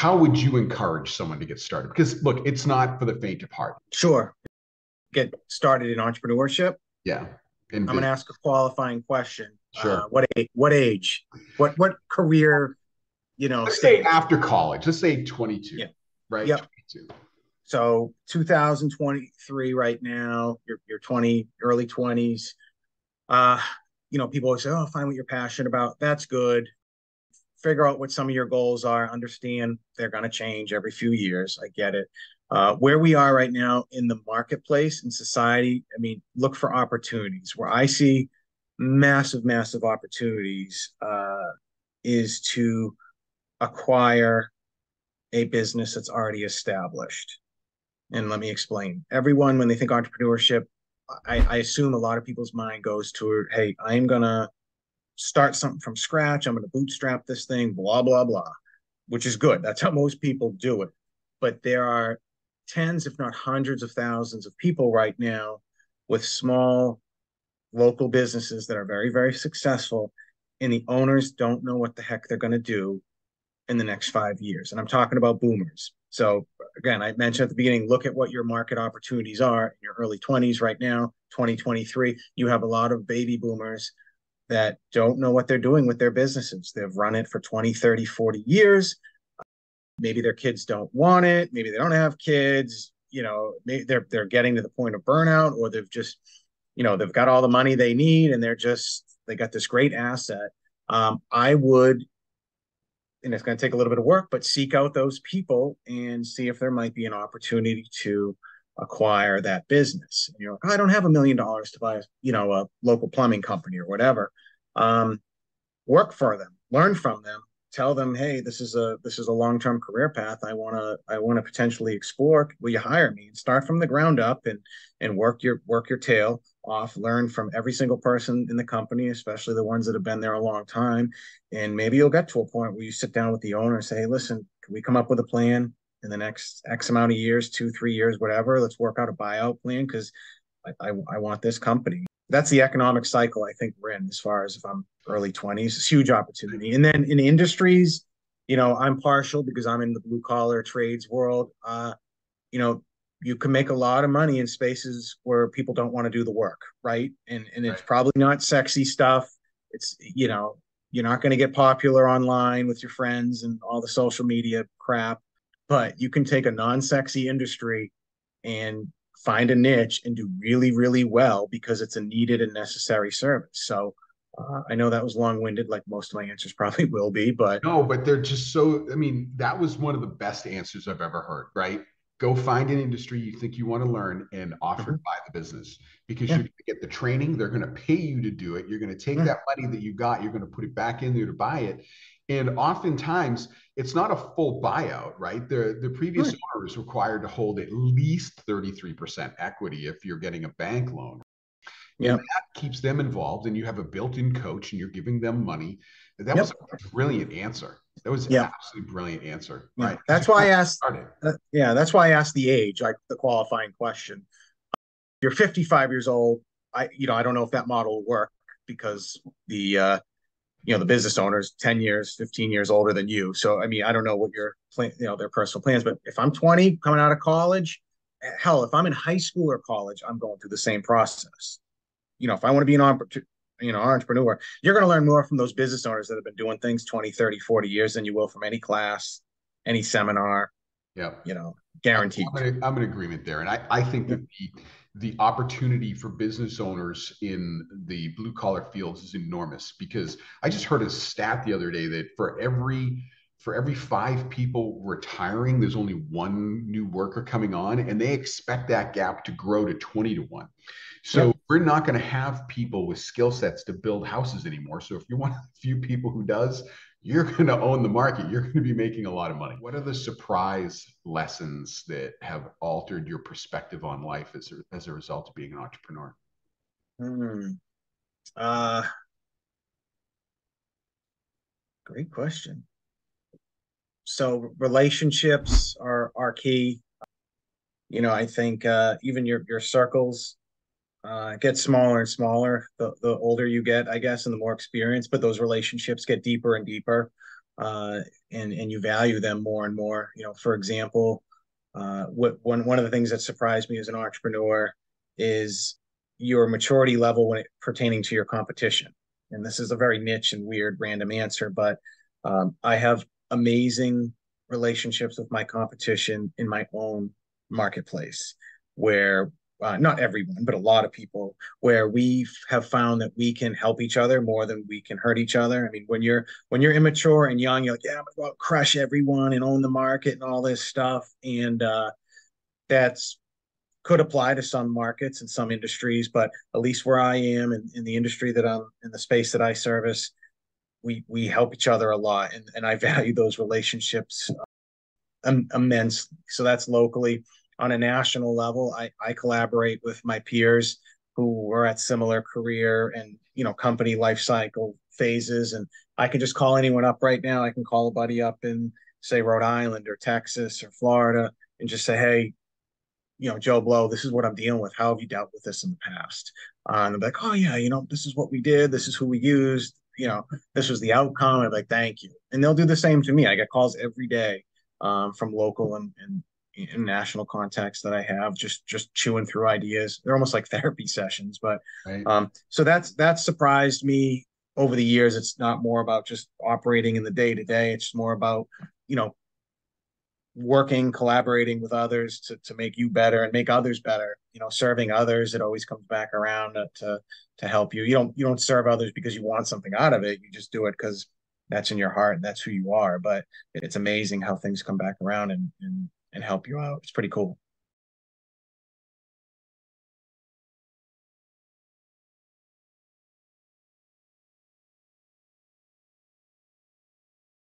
how would you encourage someone to get started? Because look, it's not for the faint of heart. Sure. Get started in entrepreneurship. Yeah. I'm going to ask a qualifying question. Sure. What age? What career, Let's say stage? after college. Let's say 22, Yeah. right? Yep. 22. So 2023 right now, you're 20, early 20s. People always say, oh, find what you're passionate about. That's good. Figure out what some of your goals are. Understand they're going to change every few years. I get it. Where we are right now in the marketplace and society, I mean, look for opportunities. Where I see massive, massive opportunities is to acquire a business that's already established. And let me explain. Everyone, when they think entrepreneurship, I assume a lot of people's mind goes to, hey, I'm going to start something from scratch. I'm going to bootstrap this thing, blah, blah, blah, which is good. That's how most people do it. But there are tens, if not hundreds of thousands of people right now with small local businesses that are very, very successful. And the owners don't know what the heck they're going to do in the next 5 years. And I'm talking about boomers. So again, I mentioned at the beginning, look at what your market opportunities are in your early 20s right now, 2023. You have a lot of baby boomers that don't know what they're doing with their businesses. They've run it for 20, 30, 40 years. Maybe their kids don't want it. Maybe they don't have kids. They're getting to the point of burnout, or they've just, they've got all the money they need and they got this great asset. I would, and it's going to take a little bit of work, but seek out those people and see if there might be an opportunity to acquire that business. I don't have $1 million to buy, a local plumbing company or whatever. Work for them, learn from them, tell them, hey, this is a long-term career path I want to potentially explore. Will you hire me? And start from the ground up and work your tail off, learn from every single person in the company, especially the ones that have been there a long time. And maybe you'll get to a point where you sit down with the owner and say, hey, listen, can we come up with a plan in the next X amount of years, 2-3 years, whatever? Let's work out a buyout plan because I want this company. That's the economic cycle I think we're in as far as if I'm early 20s. It's a huge opportunity. And then in industries, I'm partial because I'm in the blue collar trades world. You can make a lot of money in spaces where people don't want to do the work, right? And it's probably not sexy stuff. It's, you're not going to get popular online with your friends and all the social media crap, but you can take a non-sexy industry and find a niche and do really, really well because it's a needed and necessary service. So I know that was long-winded, like most of my answers probably will be, but no, but they're just so, I mean, that was one of the best answers I've ever heard, right? Go find an industry you think you want to learn and offer to buy the business because you're going to get the training. They're going to pay you to do it. You're going to take that money that you got, you're going to put it back in there to buy it. And oftentimes it's not a full buyout, right? The previous owner is required to hold at least 33% equity if you're getting a bank loan. And that keeps them involved, and you have a built-in coach and you're giving them money. That was a brilliant answer. That was an absolutely brilliant answer. Right. That's why I asked. That's why I asked the age, like the qualifying question. You're 55 years old. I don't know if that model will work because the business owner's 10 years, 15 years older than you. So, I mean, I don't know what your plan, their personal plans, but if I'm 20 coming out of college, hell, if I'm in high school or college, I'm going through the same process. If I want to be an entrepreneur, you're going to learn more from those business owners that have been doing things 20, 30, 40 years than you will from any class, any seminar. Guaranteed. I'm in agreement there. And I think that the opportunity for business owners in the blue collar fields is enormous because I just heard a stat the other day that for every 5 people retiring, there's only 1 new worker coming on, and they expect that gap to grow to 20 to 1. So we're not going to have people with skill sets to build houses anymore. So if you're one of the few people who does, you're going to own the market. You're going to be making a lot of money. What are the surprise lessons that have altered your perspective on life as a result of being an entrepreneur? Great question. So relationships are key. I think even your circles get smaller and smaller the older you get, I guess, and the more experience, but those relationships get deeper and deeper. and you value them more and more. For example, one of the things that surprised me as an entrepreneur is your maturity level when it pertaining to your competition. And this is a very niche and weird random answer, but I have amazing relationships with my competition in my own marketplace, where not everyone, but a lot of people, where we have found that we can help each other more than we can hurt each other. I mean, when you're immature and young, you're like, yeah, I'm gonna go out, crush everyone and own the market and all this stuff. And that's could apply to some markets and some industries, but at least where I am in the industry that I'm in, the space that I service, we help each other a lot, and I value those relationships immensely. So that's locally. On a national level, I collaborate with my peers who are at similar career and company life cycle phases, and I can just call anyone up right now. I can call a buddy up in, say, Rhode Island or Texas or Florida, and just say, hey, Joe Blow, this is what I'm dealing with. How have you dealt with this in the past? And they're like, oh yeah, this is what we did. This is who we used. This was the outcome. I'm like, thank you. And they'll do the same to me. I get calls every day from local and national contacts that I have, just chewing through ideas. They're almost like therapy sessions. But Right. so that surprised me over the years. It's not more about just operating in the day to day. It's more about working, collaborating with others to make you better and make others better. Serving others, it always comes back around to help you. You don't serve others because you want something out of it. You just do it because that's in your heart and that's who you are. But it's amazing how things come back around and help you out. It's pretty cool.